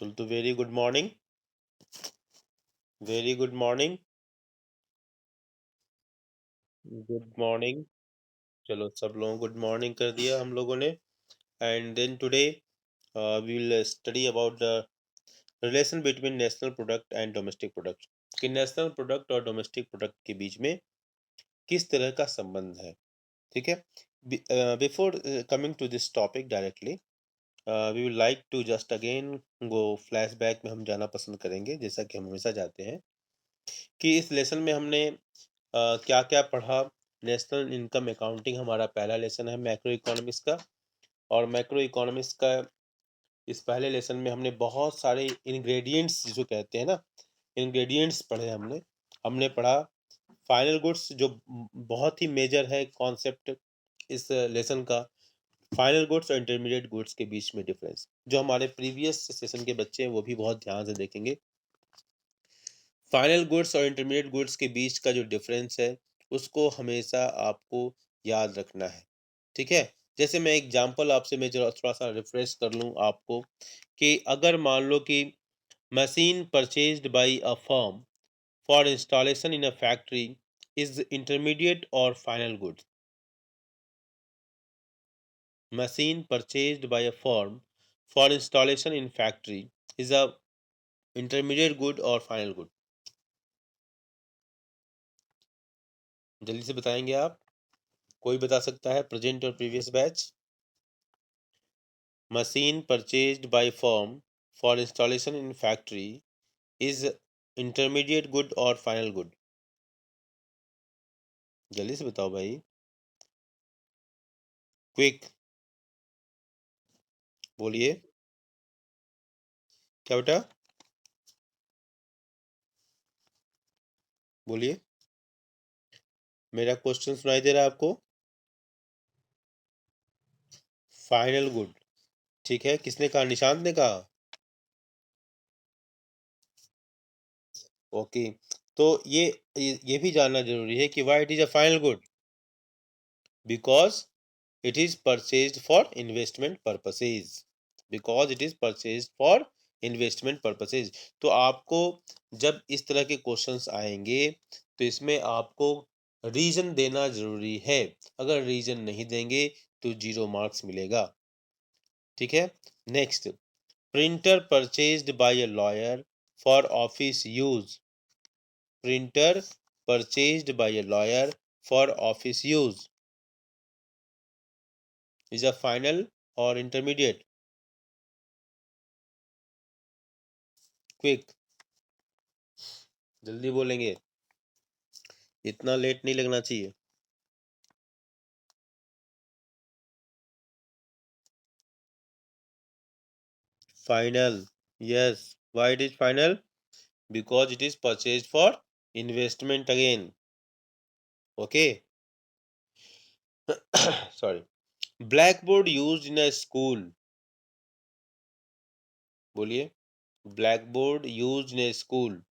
तो very good morning. Very good morning. Good morning. चलो सब लोगों गुड मॉर्निंग कर दिया हम लोगों ने। And then today we will study about the relation between national product and domestic product, कि नेशनल प्रोडक्ट और डोमेस्टिक प्रोडक्ट के बीच में किस तरह का संबंध है। ठीक है। Before coming to this topic directly, we will like to just again go flashback में हम जाना पसंद करेंगे, जैसा कि हम हमेशा जाते हैं, कि इस लेसन में हमने क्या क्या पढ़ा। नेशनल इनकम अकाउंटिंग हमारा पहला लेसन है मैक्रो इकोनॉमिक्स का। और मैक्रो इकोनॉमिक्स का इस पहले लेसन में हमने बहुत सारे इंग्रेडिएंट्स जिसको कहते हैं ना, इंग्रेडिएंट्स पढ़े हमने। हमने पढ़ा फाइनल गुड्स, जो बहुत ही मेजर है कॉन्सेप्ट इस लेसन का। फाइनल गुड्स और इंटरमीडिएट गुड्स के बीच में डिफरेंस, जो हमारे प्रीवियस सेशन के बच्चे हैं वो भी बहुत ध्यान से देखेंगे। फाइनल गुड्स और इंटरमीडिएट गुड्स के बीच का जो डिफरेंस है उसको हमेशा आपको याद रखना है। ठीक है। जैसे मैं एग्जांपल आपसे मैं जरा थोड़ा सा रिफ्रेश कर लूँ आपको, कि अगर मान लो कि machine purchased by a firm for installation in a factory is intermediate और final goods. Machine purchased by a firm for installation in factory is a intermediate good और फाइनल गुड। जल्दी से बताएंगे आप। कोई बता सकता है प्रेजेंट और previous batch. Machine purchased by firm for installation in factory is intermediate good or final good? जल्दी से बताओ भाई, क्विक बोलिए। क्या बेटा? बोलिए। मेरा क्वेश्चन सुनाई दे रहा है आपको? Final good. ठीक है, किसने कहा? निशांत ने कहा। ओके। तो ये भी जानना जरूरी है कि why it is a final good. Because it is purchased for investment purposes. Because it is purchased for investment purposes. तो आपको जब इस तरह के क्वेश्चंस आएंगे तो इसमें आपको रीजन देना जरूरी है। अगर रीजन नहीं देंगे तो 0 मार्क्स मिलेगा। ठीक है। Next, printer purchased by a lawyer for office use. Printer purchased by a lawyer for office use is a final और इंटरमीडिएट? क्विक, जल्दी बोलेंगे, इतना लेट नहीं लगना चाहिए। Final. Yes. Why it is final? Because it is purchase for investment again. Okay. Sorry. Black board use in a school. बोलिए। Black board use in a school.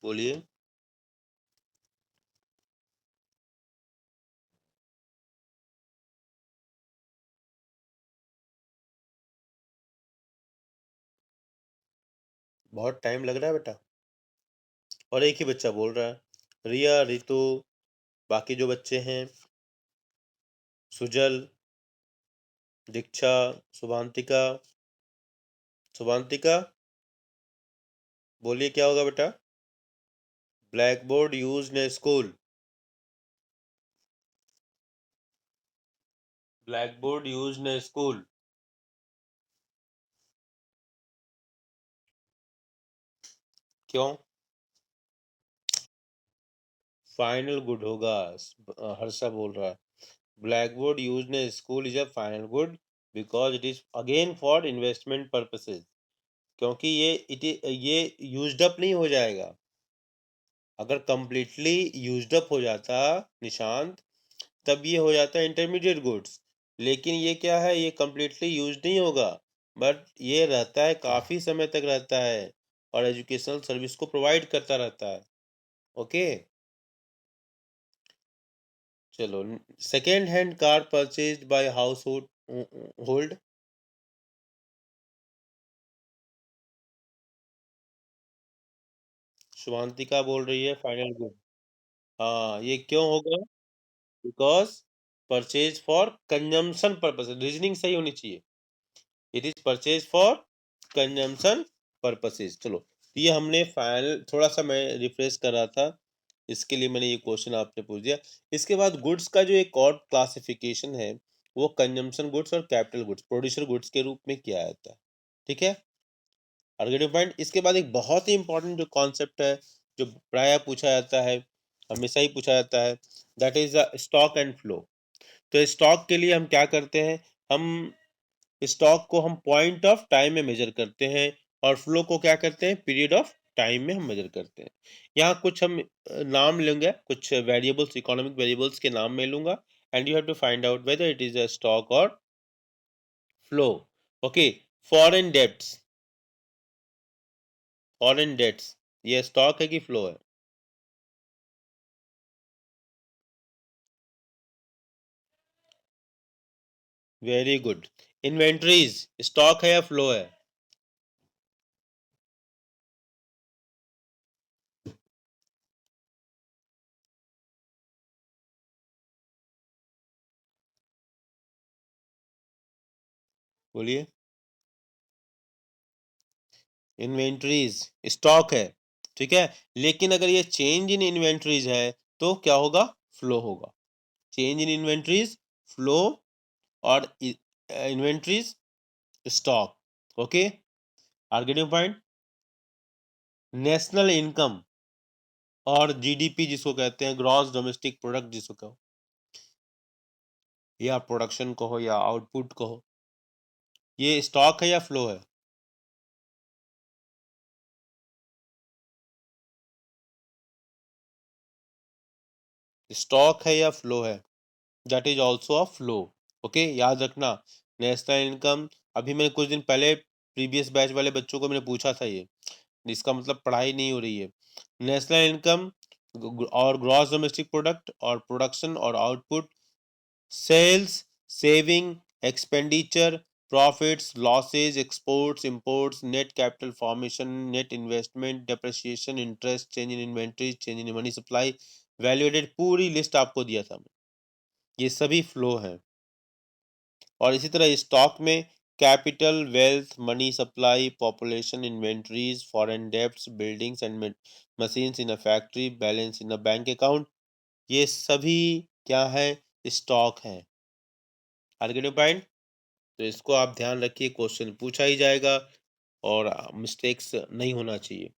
बोलिए। बहुत टाइम लग रहा है बेटा। और एक ही बच्चा बोल रहा है, रिया, रितु, बाकी जो बच्चे हैं, सुजल, दीक्षा, शुभांतिका। शुभांतिका, बोलिए क्या होगा बेटा? Black board use in school. Black board use in school. क्यों? फाइनल गुड होगा। हर्षा बोल रहा है black board use in school is a final good because it is again for investment purposes. क्योंकि ये यूज्ड अप नहीं हो जाएगा। अगर कंप्लीटली यूज्ड अप हो जाता निशांत, तब ये हो जाता इंटरमीडिएट गुड्स। लेकिन ये क्या है, ये कंप्लीटली यूज नहीं होगा, बट ये रहता है, काफी समय तक रहता है और एजुकेशनल सर्विस को प्रोवाइड करता रहता है। ओके। चलो, second hand car purchased by house hold. Shubhantika बोल रही है फाइनल गुड। हाँ, ये क्यों होगा? Because purchase for consumption purpose, reasoning सही होनी चाहिए। It is purchase for consumption purposes. चलो, ये हमने फाइनल, थोड़ा सा मैं रिफ्रेश कर रहा था, इसके लिए मैंने ये क्वेश्चन आपसे पूछ दिया। इसके बाद गुड्स का जो एक और क्लासिफिकेशन है, वो कंजम्पशन गुड्स और कैपिटल गुड्स, प्रोड्यूसर गुड्स के रूप में किया जाता है। ठीक है, आर्गेटिव पॉइंट। इसके बाद एक बहुत ही इंपॉर्टेंट जो कॉन्सेप्ट है, जो प्राय पूछा जाता है, हमेशा ही पूछा जाता है, that is the stock and flow. तो स्टॉक के लिए हम क्या करते हैं? हम स्टॉक को हम पॉइंट ऑफ टाइम में मेजर करते हैं, और फ्लो को क्या करते हैं? पीरियड ऑफ टाइम में हम मेजर करते हैं। यहाँ कुछ हम नाम लेंगे, कुछ वेरिएबल्स, इकोनॉमिक वेरिएबल्स के नाम मैं लूंगा, and you have to find out whether it is a stock और flow. Okay, foreign debts, foreign debts, ये स्टॉक है कि फ्लो है? Very good. इन्वेंट्रीज स्टॉक है या फ्लो है? बोलिए। इन्वेंट्रीज स्टॉक है, ठीक है, लेकिन अगर ये चेंज इन इन्वेंट्रीज है तो क्या होगा? फ्लो होगा। चेंज इन इन्वेंट्रीज फ्लो, और इन्वेंट्रीज स्टॉक। ओके, आर्गेटिव पॉइंट। नेशनल इनकम और जीडीपी जिसको कहते हैं, ग्रॉस डोमेस्टिक प्रोडक्ट जिसको कहो, या प्रोडक्शन कहो या आउटपुट कहो, ये स्टॉक है या फ्लो है? स्टॉक है या फ्लो है? That is also a flow. Okay, याद रखना। नेशनल इनकम, अभी मैंने कुछ दिन पहले प्रीवियस बैच वाले बच्चों को मैंने पूछा था, ये इसका मतलब पढ़ाई नहीं हो रही है। नेशनल इनकम और ग्रॉस डोमेस्टिक प्रोडक्ट और प्रोडक्शन और output, sales, saving, expenditure, profits, losses, exports, imports, net capital formation, net investment, depreciation, interest, change in inventory, change in money supply, value added, पूरी लिस्ट आपको दिया था मैं। ये सभी फ्लो हैं। और इसी तरह स्टॉक में capital, wealth, money supply, population, inventories, foreign debts, buildings and machines in a factory, balance in a bank account, ये सभी क्या है? स्टॉक है। आर्गेटिव पॉइंट। तो इसको आप ध्यान रखिए, क्वेश्चन पूछा ही जाएगा, और मिस्टेक्स नहीं होना चाहिए।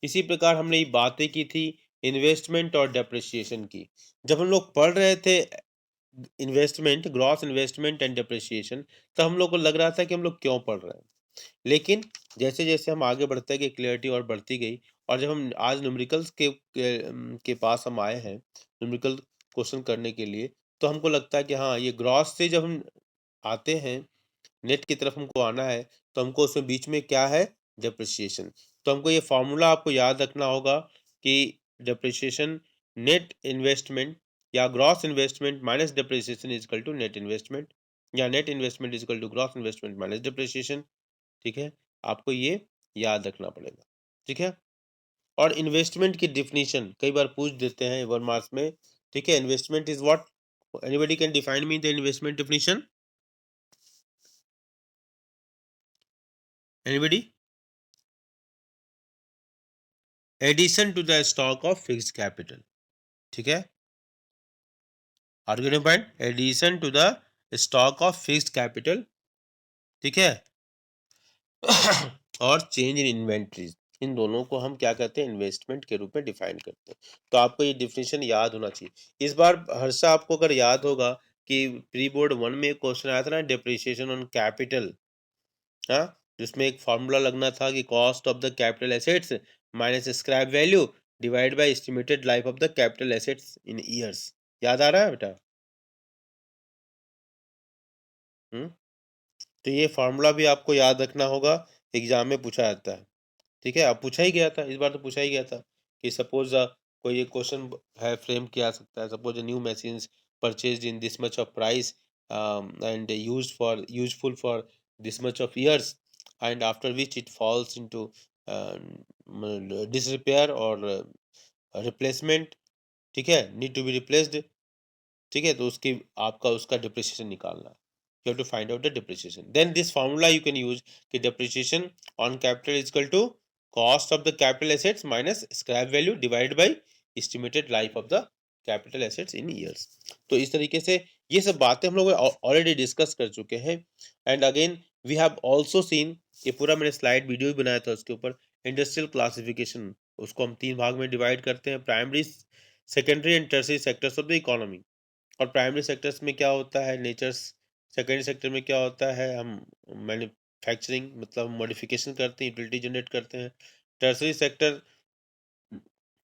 इसी प्रकार हमने ये बातें की थी इन्वेस्टमेंट और डेप्रिसिएशन की। जब हम लोग पढ़ रहे थे investment, gross investment and depreciation, तो हम लोग को लग रहा था कि हम लोग क्यों पढ़ रहे हैं। लेकिन जैसे जैसे हम आगे बढ़ते गए, क्लियरिटी और बढ़ती गई, और जब हम आज न्यूमेरिकल्स के पास हम आए हैं, न्यूमेरिकल क्वेश्चन करने के लिए, तो हमको लगता है कि हाँ, ये ग्रॉस से जब हम आते हैं, नेट की तरफ हमको आना है, तो हमको उसमें बीच में क्या है? डेप्रिसिएशन। तो हमको ये फॉर्मूला आपको याद रखना होगा कि डेप्रिसिएशन, नेट इन्वेस्टमेंट या gross investment minus depreciation is equal to net investment, या net investment is equal to gross investment minus depreciation. ठीक है, आपको ये याद रखना पड़ेगा। ठीक है, और इन्वेस्टमेंट की डिफिनीशन कई बार पूछ देते हैं 1 मार्क्स में। ठीक है, investment is what? Anybody can define me the investment definition? Anybody? Addition to the stock of fixed capital. ठीक है, argument point, addition to the stock of fixed capital. ठीक है, और चेंज इन इन्वेंट्रीज, इन दोनों को हम क्या कहते हैं? इन्वेस्टमेंट के रूप में डिफाइन करते हैं। तो आपको ये डिफिनेशन याद होना चाहिए। इस बार हर्षा आपको अगर याद होगा कि प्री बोर्ड 1 में एक क्वेश्चन आया था ना, डिप्रिसिएशन ऑन कैपिटल, हाँ, जिसमें एक फॉर्मूला लगना था कि cost of the capital assets minus scrap value divide by estimated life of the capital assets in years. याद आ रहा है बेटा? हम्म, तो ये फॉर्मूला भी आपको याद रखना होगा, एग्जाम में पूछा जाता है। ठीक है, अब पूछा ही गया था, इस बार तो पूछा ही गया था कि सपोज कोई एक क्वेश्चन है, फ्रेम किया जा सकता है, suppose new machines purchased in this much of price, and useful for this much of years, and after which it falls into disrepair or replacement, ठीक है, नीड टू बी रिप्लेस्ड, ठीक है, तो उसकी आपका उसका डिप्रिसिएशन निकालना, you have to find out the depreciation, then this formula you can use कि depreciation on capital is equal to cost of the capital assets minus scrap value divided by estimated life of the capital assets in years. तो इस तरीके से ये सब बातें हम लोग ऑलरेडी डिस्कस कर चुके हैं, and again we have also seen, ये पूरा मैंने स्लाइड वीडियो भी बनाया था उसके ऊपर, इंडस्ट्रियल क्लासिफिकेशन, उसको हम 3 भाग में डिवाइड करते हैं, primary, secondary and tertiary sectors of the economy. और प्राइमरी सेक्टर्स में क्या होता है नेचर्स, सेकेंडरी सेक्टर में क्या होता है, हम मैन्युफैक्चरिंग मतलब मॉडिफिकेशन करते हैं, यूटिलिटी जनरेट करते हैं। टर्सरी सेक्टर,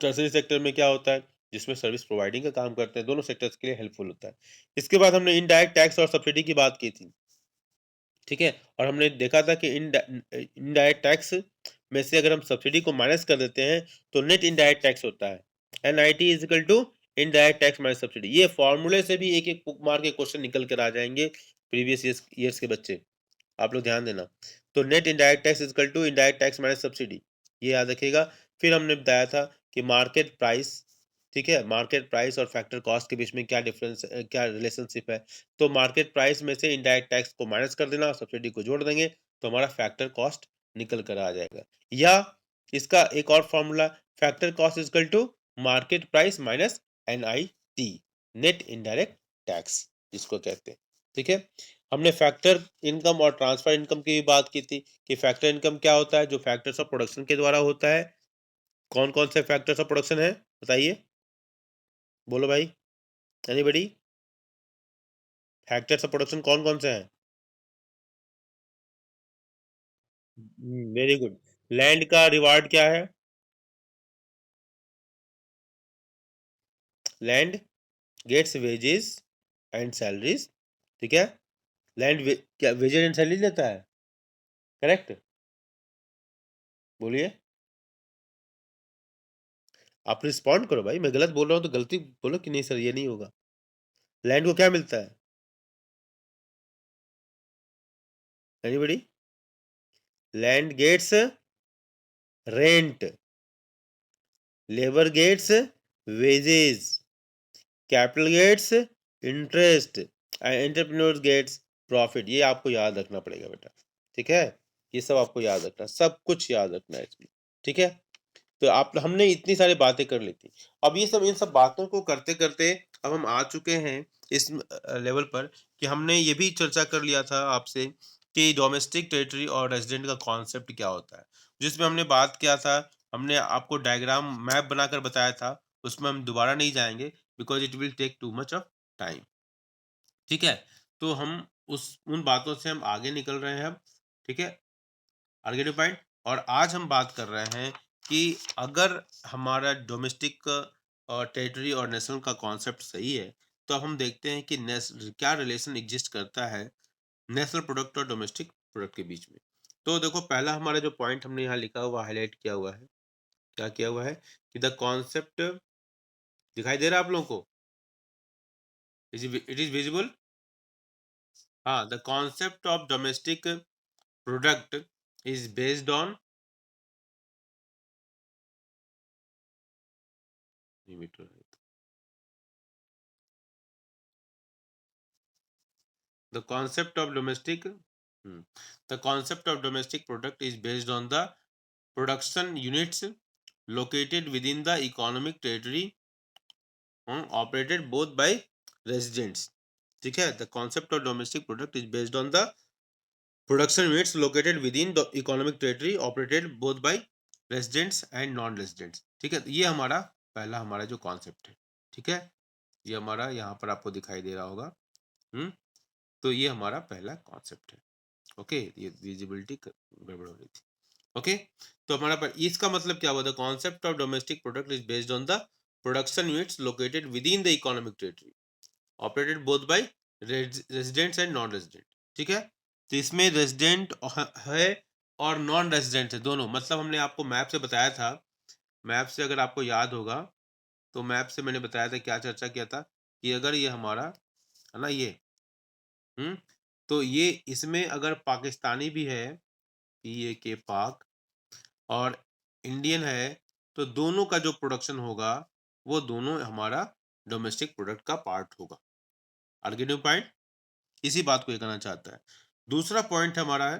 टर्सरी सेक्टर में क्या होता है, जिसमें सर्विस प्रोवाइडिंग का काम करते हैं, दोनों सेक्टर्स के लिए हेल्पफुल होता है। इसके बाद हमने इनडायरेक्ट टैक्स और सब्सिडी की बात की थी, ठीक है, और हमने देखा था कि इनडायरेक्ट टैक्स में से अगर हम सब्सिडी को माइनस कर देते हैं तो नेट इनडायरेक्ट टैक्स होता है, NIT is equal to indirect tax minus subsidy. ये फॉर्मूले से भी एक एक बुक मार के क्वेश्चन निकल कर आ जाएंगे प्रीवियस ईयर्स के बच्चे, आप लोग ध्यान देना। तो net indirect tax is equal to indirect tax minus subsidy, ये याद रखिएगा। फिर हमने बताया था कि मार्केट प्राइस, ठीक है, मार्केट प्राइस और फैक्टर कॉस्ट के बीच में क्या डिफरेंस, क्या रिलेशनशिप है। तो मार्केट प्राइस में से इनडायरेक्ट टैक्स को माइनस कर देना और सब्सिडी को जोड़ देंगे तो हमारा फैक्टर कॉस्ट निकल कर आ जाएगा। या इसका एक और formula, factor cost is equal to market price minus NIT, net indirect tax जिसको कहते हैं, ठीक है। हमने फैक्टर इनकम और ट्रांसफर इनकम की भी बात की थी कि फैक्टर इनकम क्या होता है, जो फैक्टर्स ऑफ प्रोडक्शन के द्वारा होता है। कौन कौन से फैक्टर्स ऑफ प्रोडक्शन है बताइए, बोलो भाई, एनीबॉडी, फैक्टर्स ऑफ प्रोडक्शन कौन कौन से हैं? Very good. लैंड का रिवार्ड क्या है? Land gets wages and salaries, ठीक है, लैंड क्या वेजेस एंड सैलरी लेता है, करेक्ट, बोलिए, आप रिस्पॉन्ड करो भाई, मैं गलत बोल रहा हूँ तो गलती बोलो कि नहीं सर ये नहीं होगा। लैंड को क्या मिलता है, anybody? Land gets rent, labour gets wages, capital gets interest, entrepreneur gets profit. ये आपको याद रखना पड़ेगा बेटा, ठीक है, ये सब आपको याद रखना, सब कुछ याद रखना है इसमें, ठीक है। तो आप हमने इतनी सारी बातें कर ली थी, अब ये सब इन सब बातों को करते करते अब हम आ चुके हैं इस लेवल पर कि हमने ये भी चर्चा कर लिया था आपसे कि डोमेस्टिक टेरिटरी और रेजिडेंट का कॉन्सेप्ट क्या होता है, जिसमें हमने बात किया था, हमने आपको डायग्राम मैप बनाकर बताया था, उसमें हम दोबारा नहीं जाएंगे because it will take too much of time, ठीक है। तो हम उस उन बातों से हम आगे निकल रहे हैं अब, ठीक है, आगे पॉइंट। और आज हम बात कर रहे हैं कि अगर हमारा डोमेस्टिक और टेरिटरी और नेशनल का कॉन्सेप्ट सही है तो अब हम देखते हैं कि क्या रिलेशन एग्जिस्ट करता है नेशनल प्रोडक्ट और डोमेस्टिक प्रोडक्ट के बीच में। तो देखो पहला हमारा जो पॉइंट हमने यहाँ लिखा हुआ हाईलाइट किया हुआ है, क्या किया हुआ है कि द कॉन्सेप्ट, दिखाई दे रहा है आप लोगों को, इट इज विजिबल, हाँ, the concept of domestic product is based on, the concept of domestic the concept of domestic product is based on the production units located within the economic territory operated both by residents, ठीक है, the concept of domestic product is based on the production units located within the economic territory operated both by residents and non residents, ठीक है। ये हमारा पहला हमारा जो concept है, ठीक है, ये हमारा यहाँ पर आपको दिखाई दे रहा होगा, तो ये हमारा पहला कॉन्सेप्ट है, ओके, ये विजिबिलिटी गड़बड़ हो रही थी, ओके। तो हमारा पर इसका मतलब क्या हुआ, the concept of domestic product is based on the production units located within the economic territory operated both by residents and non resident, ठीक है। तो इसमें रेजिडेंट है और नॉन रेजिडेंट है दोनों, मतलब हमने आपको मैप से बताया था, मैप से अगर आपको याद होगा तो मैप से मैंने बताया था क्या चर्चा किया था कि अगर ये हमारा है ना ये तो ये इसमें अगर पाकिस्तानी भी है, PAK पाक, और इंडियन है, तो दोनों का जो प्रोडक्शन होगा वो दोनों हमारा डोमेस्टिक प्रोडक्ट का पार्ट होगा। Are getting point? इसी बात को ये कहना चाहता है। दूसरा पॉइंट हमारा है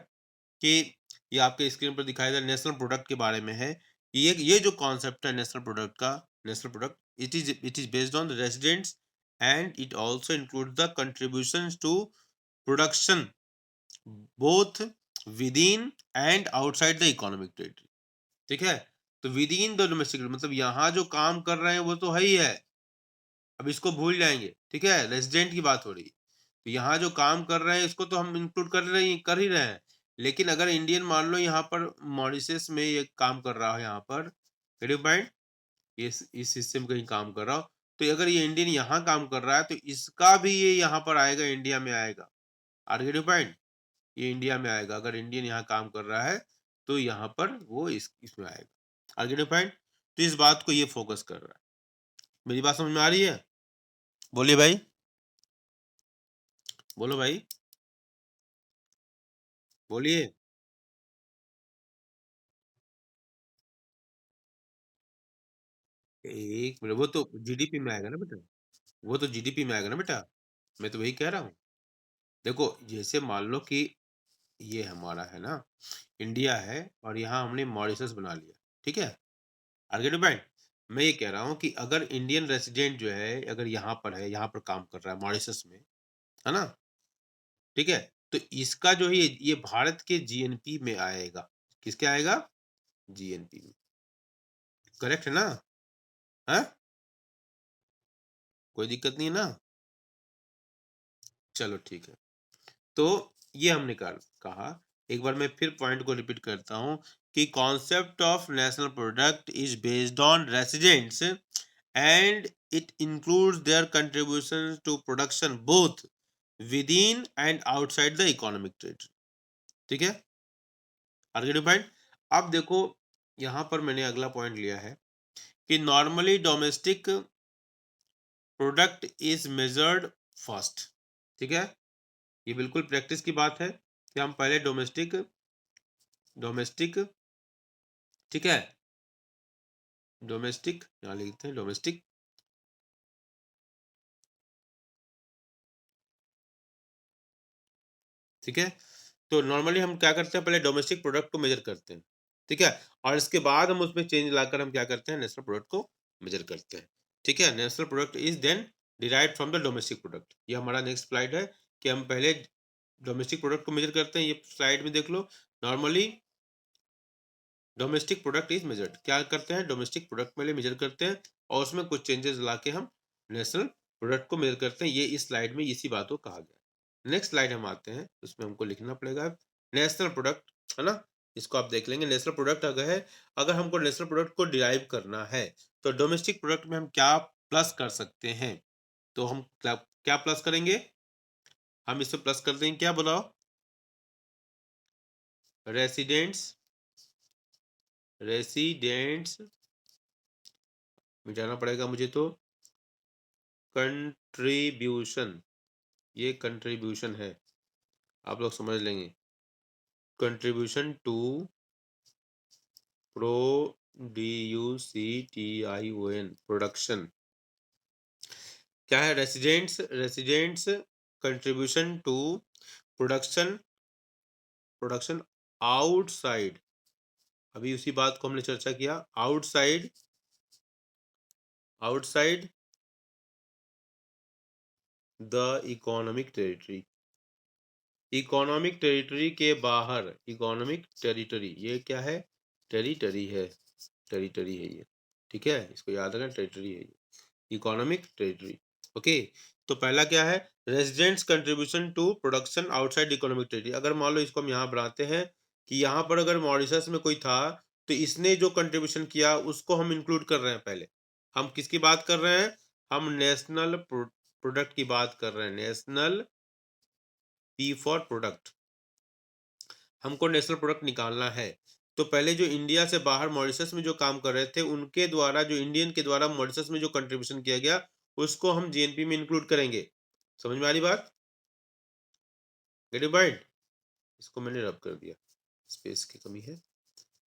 कि ये आपके स्क्रीन पर दिखाई दे रहा नेशनल प्रोडक्ट के बारे में है कि ये जो कॉन्सेप्ट है नेशनल प्रोडक्ट का, national product it is based on the residents and it also include the contributions to production both within and outside the economic territory. ठीक है, तो विद इन द डोमेस्टिक मतलब यहाँ जो काम कर रहे हैं वो तो है ही है, अब इसको भूल जाएंगे। ठीक है, रेजिडेंट की बात हो रही है, तो यहाँ जो काम कर रहे हैं इसको तो हम इंक्लूड कर ही रहे हैं। लेकिन अगर इंडियन मान लो यहाँ पर मॉरिशस में ये काम कर रहा है, यहाँ पर पॉइंट इस हिस्से में कहीं काम कर रहा हो, तो अगर ये इंडियन यहाँ काम कर रहा है तो इसका भी ये यहाँ पर आएगा, इंडिया में आएगा। आर पॉइंट, ये इंडिया में आएगा। अगर इंडियन यहाँ काम कर रहा है तो यहाँ पर वो इसमें आएगा। आर पॉइंट, तो इस बात को ये फोकस कर रहा है। मेरी बात समझ में आ रही है? बोलिए भाई, बोलो भाई, बोलिए। एक मिनट, वो तो जीडीपी में आएगा ना बेटा, वो तो जीडीपी में आएगा ना बेटा, मैं तो वही कह रहा हूँ। देखो जैसे मान लो कि ये हमारा है ना इंडिया है और यहाँ हमने मॉरिशस बना लिया। ठीक है, आगे पॉइंट, मैं ये कह रहा हूँ कि अगर इंडियन रेसिडेंट जो है अगर यहाँ पर है, यहाँ पर काम कर रहा है मॉरिशस में, है ना, ठीक है, तो इसका जो है ये भारत के जीएनपी में आएगा। किसके आएगा? जीएनपी में। करेक्ट है ना? है, कोई दिक्कत नहीं है ना? चलो ठीक है, तो ये हमने कहा। एक बार मैं फिर पॉइंट को रिपीट करता हूं कि concept of national product is based on residents and it includes their contribution to production both within and outside the economic territory. ठीक है, आगे पॉइंट। अब देखो यहां पर मैंने अगला पॉइंट लिया है कि normally domestic product is measured first. ठीक है, ये बिल्कुल प्रैक्टिस की बात है कि हम पहले डोमेस्टिक डोमेस्टिक ठीक है, डोमेस्टिक यहाँ लिखते हैं डोमेस्टिक, ठीक है, तो नॉर्मली हम क्या करते हैं, पहले डोमेस्टिक प्रोडक्ट को मेजर करते हैं। ठीक है, और इसके बाद हम उसमें चेंज लाकर हम क्या करते हैं, नेशनल प्रोडक्ट को मेजर करते हैं। ठीक है, national product is then derived from the domestic product. ये हमारा नेक्स्ट स्लाइड है कि हम पहले डोमेस्टिक प्रोडक्ट को मेजर करते हैं। ये स्लाइड में देख लो, normally domestic product is measured, क्या करते हैं, डोमेस्टिक प्रोडक्ट पहले मेजर करते हैं और उसमें कुछ चेंजेस ला के हम नेशनल प्रोडक्ट को मेजर करते हैं। ये इस स्लाइड में इसी बात को कहा गया। नेक्स्ट स्लाइड हम आते हैं, उसमें हमको लिखना पड़ेगा नेशनल प्रोडक्ट, है ना, इसको आप देख लेंगे। नेशनल प्रोडक्ट अगर है, अगर हमको नेशनल प्रोडक्ट को डिराइव करना है तो डोमेस्टिक प्रोडक्ट में हम क्या प्लस कर सकते हैं, तो हम क्या प्लस करेंगे, हम इससे प्लस कर देंगे, क्या बताओ, रेसिडेंट्स, रेसिडेंट्स मिटाना पड़ेगा मुझे तो, कंट्रीब्यूशन, ये कंट्रीब्यूशन है, आप लोग समझ लेंगे, कंट्रीब्यूशन टू प्रोड्यूशन, प्रोडक्शन, क्या है, residents, residents contribution to production, production outside, अभी उसी बात को हमने चर्चा किया, outside, outside the economic territory, economic territory के बाहर, इकोनॉमिक टेरिटरी, ये क्या है, टेरिटरी है, टेरिटरी है ये। ठीक है, इसको याद रखना, टेरिटरी है ये, इकोनॉमिक टेरिटरी। ओके, तो पहला क्या है, residents contribution to production outside economic territory. अगर मान लो इसको हम यहाँ बनाते हैं कि यहाँ पर अगर मॉरिशस में कोई था तो इसने जो कंट्रीब्यूशन किया उसको हम इंक्लूड कर रहे हैं। पहले हम किसकी बात कर रहे हैं, हम नेशनल प्रोडक्ट की बात कर रहे हैं, नेशनल, पी फॉर प्रोडक्ट, हमको नेशनल प्रोडक्ट निकालना है। तो पहले जो इंडिया से बाहर मॉरिशस में जो काम कर रहे थे उनके द्वारा, जो इंडियन के द्वारा मॉरिशस में जो कंट्रीब्यूशन किया गया उसको हम जीएनपी में इंक्लूड करेंगे। समझ में आ रही बात? Get it point? इसको मैंने रब कर दिया, स्पेस की कमी है,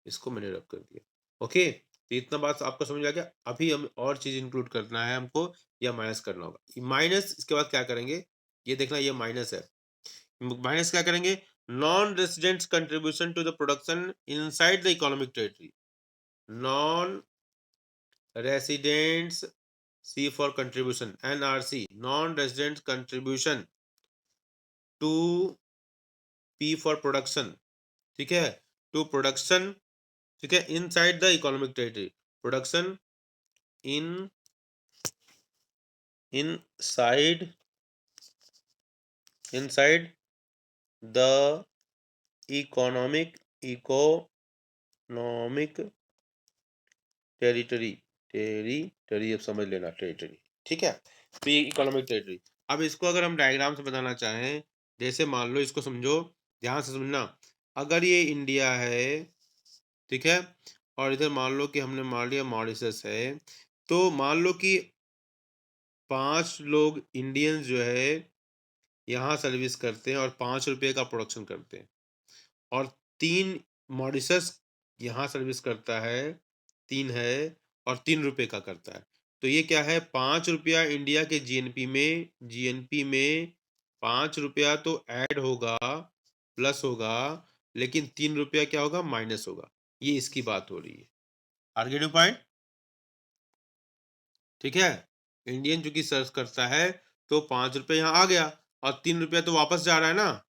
इसको मैंने रब कर दिया। ओके, तो इतना बात आपको समझ आ गया। अभी हम और चीज इंक्लूड करना है हमको, या माइनस करना होगा। माइनस इसके बाद क्या करेंगे, ये देखना, ये माइनस है। माइनस क्या करेंगे, non residents contribution to the production inside the economic territory. Non residents, C for contribution, NRC, non residents contribution to, P for production, ठीक है, टू प्रोडक्शन, ठीक है, inside the economic territory, production in inside inside the economic territory, territory अब समझ लेना, territory, ठीक है, तो ये इकोनॉमिक टेरिटरी। अब इसको अगर हम डायग्राम से बताना चाहें, जैसे मान लो, इसको समझो, ध्यान से समझना, अगर ये इंडिया है, ठीक है, और इधर मान लो कि हमने मान लिया मॉरिशस है, तो मान लो कि 5 लोग इंडियंस जो है यहाँ सर्विस करते हैं और 5 रुपये का प्रोडक्शन करते हैं, और 3 मॉरिशस यहाँ सर्विस करता है, 3 है, और 3 रुपये का करता है। तो ये क्या है, 5 रुपया इंडिया के जीएनपी में 5 रुपया तो ऐड होगा, प्लस होगा, लेकिन 3 रुपया क्या होगा, माइनस होगा। ये इसकी बात हो रही है। आर्गेटिव पॉइंट, ठीक है, इंडियन जो कि सर्च करता है, तो 5 रुपये यहाँ आ गया, और 3 रुपया तो वापस जा रहा है ना,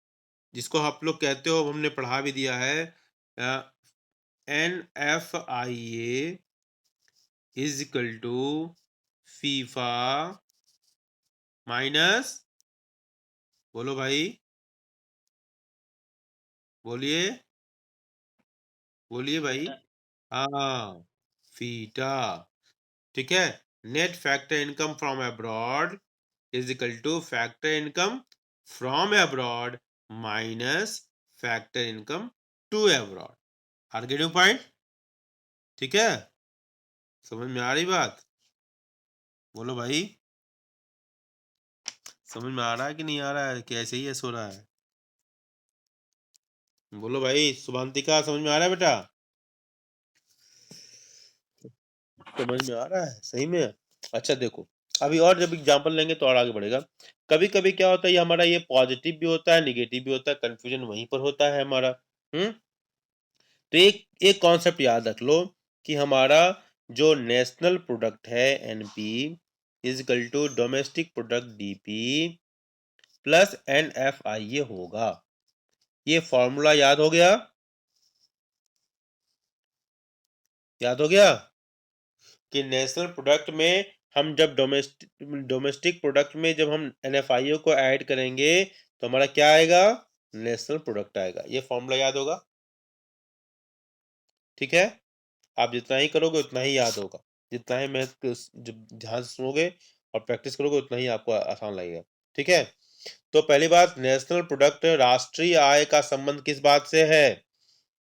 जिसको आप लोग कहते हो, हमने पढ़ा भी दिया है, NFIA is equal to FIFA minus, बोलो भाई, बोलिए, बोलिए भाई, हाँ, फीटा, ठीक है, net factor income from abroad is equal to factor income from abroad minus factor income to abroad. आर्गेटिव पॉइंट, ठीक है, समझ में आ रही बात? बोलो भाई, समझ में आ रहा है कि नहीं आ रहा है, कैसे ही सो रहा है? बोलो भाई, शुभांतिका, समझ में आ रहा है बेटा? समझ में आ रहा है सही में? अच्छा देखो, अभी और जब एग्जांपल लेंगे तो और आगे बढ़ेगा। कभी कभी क्या होता है, ये हमारा ये पॉजिटिव भी होता है, निगेटिव भी होता है, कंफ्यूजन वहीं पर होता है हमारा। तो एक एक कॉन्सेप्ट याद रख लो कि हमारा जो नेशनल प्रोडक्ट है NP is equal to domestic product DP plus NFI ये होगा। ये फॉर्मूला याद हो गया? याद हो गया कि नेशनल प्रोडक्ट में हम जब डोमेस्टिक प्रोडक्ट में जब हम एनएफआईओ को ऐड करेंगे तो हमारा क्या आएगा, नेशनल प्रोडक्ट आएगा। ये फॉर्मूला याद होगा, ठीक है, आप जितना ही करोगे उतना ही याद होगा, जितना ही मैथ जब ध्यान से सुनोगे और प्रैक्टिस करोगे उतना ही आपको आसान लगेगा, ठीक है। तो पहली बात, नेशनल प्रोडक्ट, राष्ट्रीय आय का संबंध किस बात से है,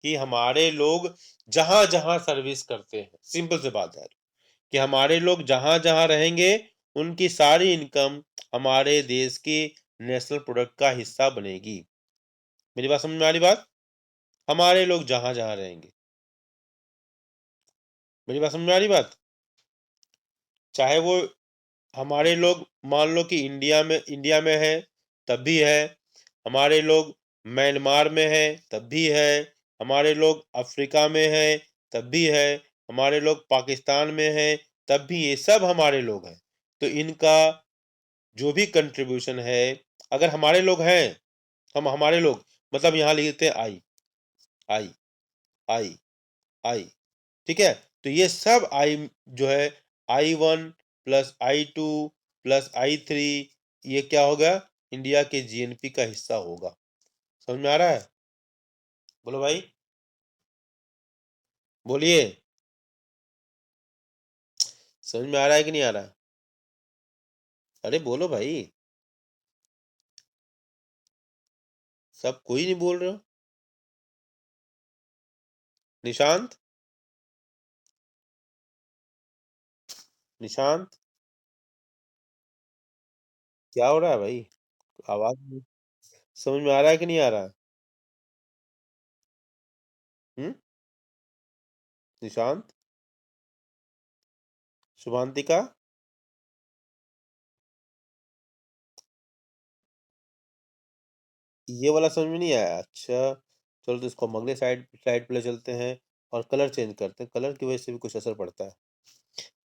कि हमारे लोग जहां जहां सर्विस करते हैं, सिंपल सी बात है कि हमारे लोग जहां जहां रहेंगे उनकी सारी इनकम हमारे देश की नेशनल प्रोडक्ट का हिस्सा बनेगी। मेरी बात समझ में आ रही बात? हमारे लोग जहां जहां रहेंगे, मेरी बात समझ में आ रही बात? चाहे वो हमारे लोग मान लो कि इंडिया में है तब भी है, हमारे लोग म्यांमार में है तब भी है, हमारे लोग अफ्रीका में है तब भी है, हमारे लोग पाकिस्तान में है तब भी, ये सब हमारे लोग हैं। तो इनका जो भी कंट्रीब्यूशन है, अगर हमारे लोग हैं, हम हमारे लोग मतलब यहाँ लिखते हैं आई, आई, आई, आई, ठीक है, तो ये सब आई जो है, I1 plus I2 plus I3, ये क्या होगा, इंडिया के जीएनपी का हिस्सा होगा। समझ में आ रहा है? बोलो भाई, बोलिए, समझ में आ रहा है कि नहीं आ रहा? अरे बोलो भाई, सब कोई नहीं बोल रहे हो? निशांत, निशांत, क्या हो रहा है भाई? आवाज समझ में आ रहा है कि नहीं आ रहा है? हम्म। निशांत, शुभांतिका, ये वाला समझ में नहीं आया? अच्छा, चलो तो इसको हम अगले साइड साइड पे ले चलते हैं और कलर चेंज करते हैं। कलर की वजह से भी कुछ असर पड़ता है।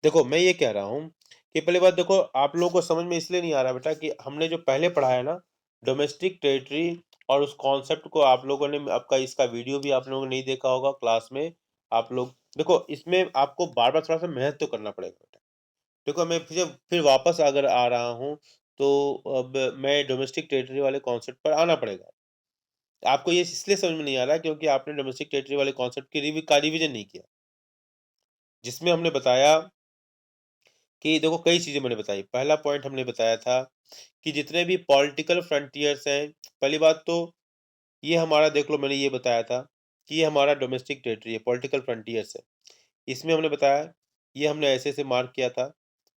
देखो मैं ये कह रहा हूँ कि पहली बात देखो, आप लोगों को समझ में इसलिए नहीं आ रहा बेटा कि हमने जो पहले पढ़ा है ना, डोमेस्टिक टेरिटरी, और उस कॉन्सेप्ट को आप लोगों ने, आपका इसका वीडियो भी आप लोगों ने नहीं देखा होगा क्लास में। आप लोग देखो, इसमें आपको बार बार थोड़ा सा मेहनत तो करना पड़ेगा बेटा। देखो मैं फिर वापस अगर आ रहा हूँ, तो अब मैं डोमेस्टिक टेरिटरी वाले कॉन्सेप्ट पर आना पड़ेगा। आपको ये इसलिए समझ में नहीं आ रहा है क्योंकि आपने डोमेस्टिक टेरिटरी वाले कॉन्सेप्ट की रिवीजन नहीं किया, जिसमें हमने बताया कि देखो कई चीज़ें मैंने बताई। पहला पॉइंट हमने बताया था कि जितने भी पॉलिटिकल फ्रंटियर्स हैं, पहली बात तो ये हमारा देख लो, मैंने ये बताया था कि ये हमारा डोमेस्टिक टेरिटरी है, पॉलिटिकल फ्रंटियर्स है। इसमें हमने बताया, ये हमने ऐसे-ऐसे मार्क किया था,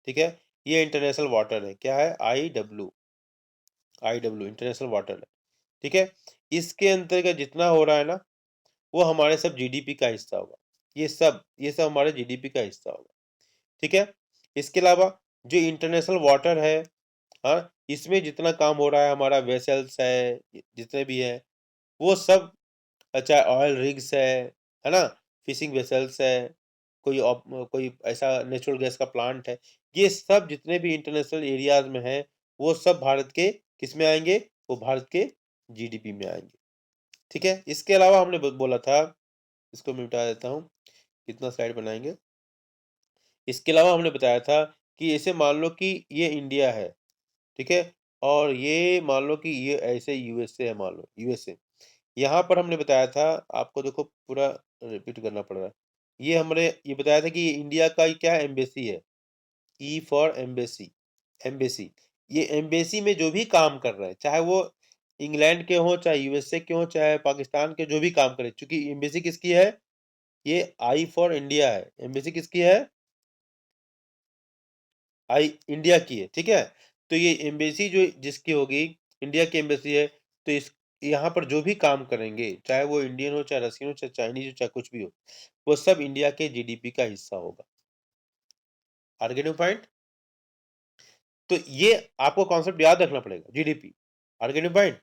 ठीक है? ये इंटरनेशनल वाटर है, क्या है? आईडब्ल्यू इंटरनेशनल वाटर है, ठीक है? इसके अंतर्गत जितना हो रहा है ना, वो हमारे सब जीडीपी का हिस्सा होगा। ये सब हमारे जीडीपी का हिस्सा होगा, ठीक है? इसके अलावा जो इंटरनेशनल वाटर है, हाँ, इसमें जितना काम हो रहा है, हमारा वेसल्स है, जितने भी हैं, वो सब, चाहे ऑयल रिग्स है ना? फिशिंग वेसल्स है, कोई ऐसा नेचुरल गैस का प्लांट है, ये सब जितने भी इंटरनेशनल एरियाज़ में हैं, वो सब भारत के किसमें आएँगे? वो भारत के जीडीपी में आएँगे, ठीक है? इसके अलावा हमने ब बोला था, इसको मैं मिटा देता हूँ, कितना स्लाइड बनाएँगे? इसके अलावा हमने बताया था कि ऐसे मान लो कि ये इंडिया है, ठीक है? और ये मान लो कि ये ऐसे यूएसए है, मान लो यूएसए। यहाँ पर हमने बताया था, आपको देखो पूरा रिपीट करना पड़ रहा है। ये हमने ये बताया था कि ये इंडिया का ये क्या है? एम्बेसी है। E for embassy, embassy. ये एम्बेसी में जो भी काम कर रहे हैं, चाहे वो इंग्लैंड के हों, चाहे यूएसए के हों, चाहे पाकिस्तान के, जो भी काम करें, चूँकि एम्बेसी किसकी है? ये आई फॉर इंडिया है। एम्बेसी किसकी है? आई इंडिया की है, ठीक है? तो ये एम्बेसी जो जिसकी होगी, इंडिया की एम्बेसी है, तो इस यहाँ पर जो भी काम करेंगे, चाहे वो इंडियन हो, चाहे रशियन हो, चाहे चाइनीज़ हो, चाहे कुछ भी हो, वो सब इंडिया के जीडीपी का हिस्सा होगा। Are getting point? तो ये आपको कॉन्सेप्ट याद रखना पड़ेगा, जीडीपी। Are getting point?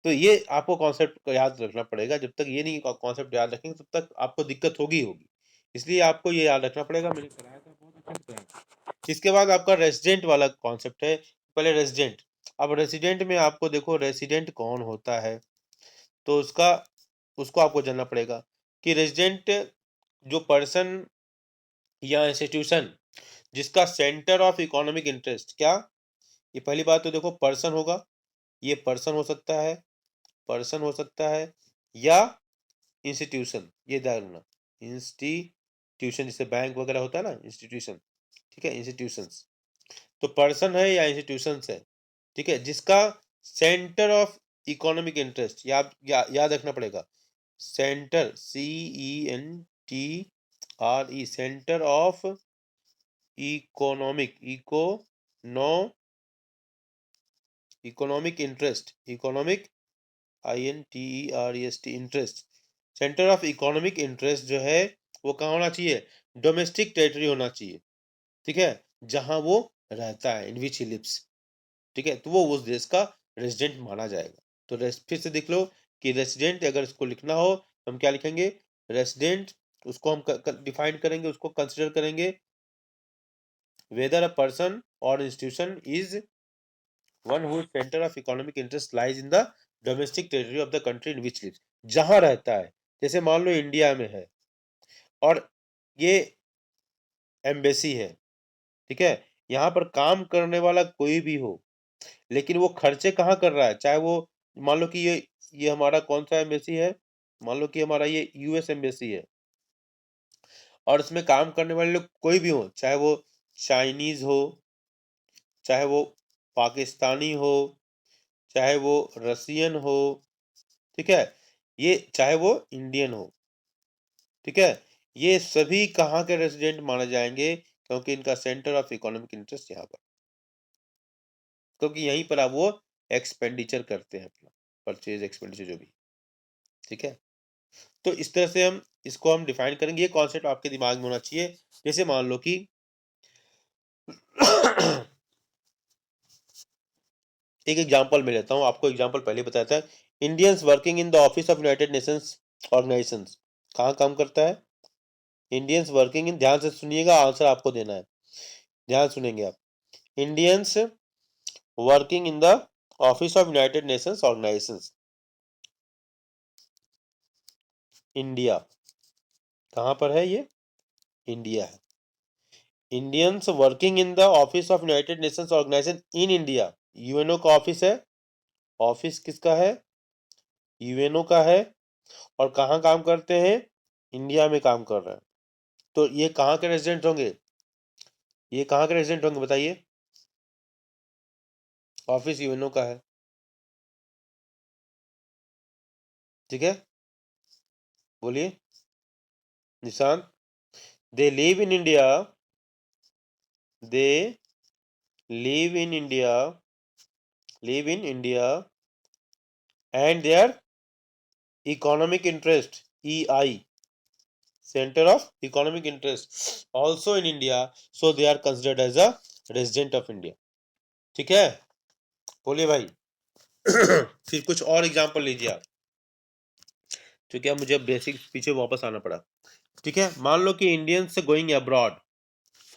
तो ये आपको कॉन्सेप्ट को याद रखना पड़ेगा। जब तक ये नहीं कॉन्सेप्ट याद रखेंगे, तब तक आपको दिक्कत होगी ही होगी। इसलिए आपको ये याद रखना पड़ेगा। मैंने कराया था, बहुत अच्छे से कराया था। इसके बाद आपका रेसिडेंट वाला कॉन्सेप्ट है। पहले रेसिडेंट, अब रेसिडेंट में आपको देखो, रेसिडेंट कौन होता है, तो उसको आपको जानना पड़ेगा कि रेसिडेंट जो पर्सन या इंस्टीट्यूशन जिसका सेंटर ऑफ इकोनॉमिक इंटरेस्ट, क्या? ये पहली बात तो देखो, पर्सन होगा, ये पर्सन हो सकता है या इंस्टीट्यूशन, ये ध्यान रखना। इंस्टीट्यूशन, जैसे बैंक वगैरह होता है ना, इंस्टीट्यूशन, ठीक है? इंस्टीट्यूशंस, तो पर्सन है या इंस्टीट्यूशंस है, ठीक है? जिसका सेंटर ऑफ इकोनॉमिक इंटरेस्ट, याद रखना पड़ेगा। Centre, CENTRE, centre of economic, economic interest, interest, centre of economic interest जो है, वो कहाँ होना चाहिए? डोमेस्टिक टेरिटरी होना चाहिए, ठीक है? जहाँ वो रहता है, इन विच ही लिव्स, ठीक है? तो वो उस देश का रेज़िडेंट माना जाएगा। तो फिर से देख लो कि रेज़िडेंट अगर इसको लिखना हो, तो हम क्या लिखेंगे? रेज़िडेंट, उसको हम डिफाइन करेंगे, उसको कंसिडर करेंगे, वेदर अ पर्सन और institution is one whose center of economic interest lies in the domestic territory of the country in which lives, जहां रहता है। जैसे मान लो इंडिया में है और ये एम्बेसी है, ठीक है? यहाँ पर काम करने वाला कोई भी हो, लेकिन वो खर्चे कहाँ कर रहा है? चाहे वो मान लो कि ये हमारा कौन-सा एम्बेसी है? मान लो कि हमारा ये यूएस एम्बेसी है और इसमें काम करने वाले लोग कोई भी हो, चाहे वो चाइनीज़ हो, चाहे वो पाकिस्तानी हो, चाहे वो रसियन हो, ठीक है? ये चाहे वो इंडियन हो, ठीक है? ये सभी कहाँ के रेज़िडेंट माने जाएँगे, क्योंकि इनका सेंटर ऑफ इकोनॉमिक इंटरेस्ट यहाँ पर। क्योंकि यहीं पर आप वो एक्सपेंडिचर करते हैं अपना, परचेज एक्सपेंडिचर जो भी, ठीक है। तो इस तरह से हम इसको हम डिफाइन करेंगे। ये कॉन्सेप्ट आपके दिमाग में होना चाहिए। जैसे मान लो कि एक एग्जांपल मैं लेता हूँ, आपको एग्जांपल पहले बताया था। Indians working in the office of United Nations organisations कहाँ काम करता है? इंडियंस वर्किंग इन, ध्यान से सुनिएगा, आंसर आपको देना है, ध्यान सुनेंगे आप। Indians working in the office of United Nations organisations, India कहाँ पर है? ये इंडिया है। Indians working in the office of United Nations organisation in India, UNO का ऑफिस है। ऑफिस किसका है? यूएनओ का है। और कहाँ काम करते हैं? इंडिया में काम कर रहे हैं। तो ये कहाँ के रेजिडेंट होंगे? ये कहाँ के रेजिडेंट होंगे बताइए? ऑफिस यूएनओ का है, ठीक है, बोलिए Nishant. They live in India, they live in India, live in India and their economic interest, EI, center of economic interest also in India, so they are considered as a resident of India, ठीक है, बोलिए भाई। फिर कुछ और example लीजिए आप, क्योंकि अब मुझे बेसिक पीछे वापस आना पड़ा, ठीक है। मान लो कि Indians going abroad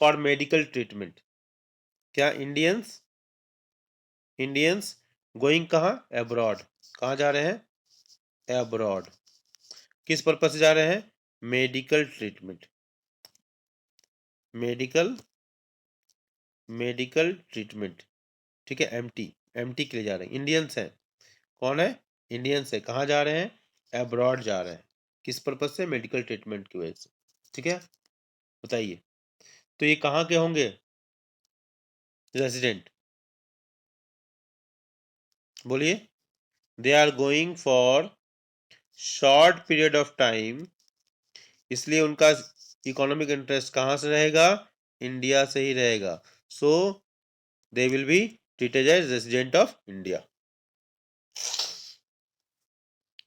for medical treatment, क्या इंडियंस, इंडियंस गोइंग कहाँ? अब्रॉड, कहाँ जा रहे हैं? अब्रॉड, किस पर्पज से जा रहे हैं? Medical treatment, medical, medical treatment, ठीक है, एमटी के लिए जा रहे हैं, इंडियंस हैं। कौन है? इंडियंस है। कहाँ जा रहे हैं? अब्रॉड जा रहे हैं, किस पर्पज से? मेडिकल ट्रीटमेंट की वजह से, ठीक है, बताइए। तो ये कहाँ के होंगे रेजिडेंट? बोलिए। They are going for short period of time, इसलिए उनका इकोनॉमिक इंटरेस्ट कहाँ से रहेगा? इंडिया से ही रहेगा। So they will be treated as resident of India,